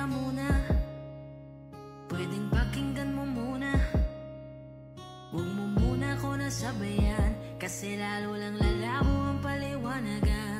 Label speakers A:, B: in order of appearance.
A: muna, pwedeng pakinggan mo muna. Huwag mo muna ako nasabayan, kasi lalo lang lalabo ang paliwanagan.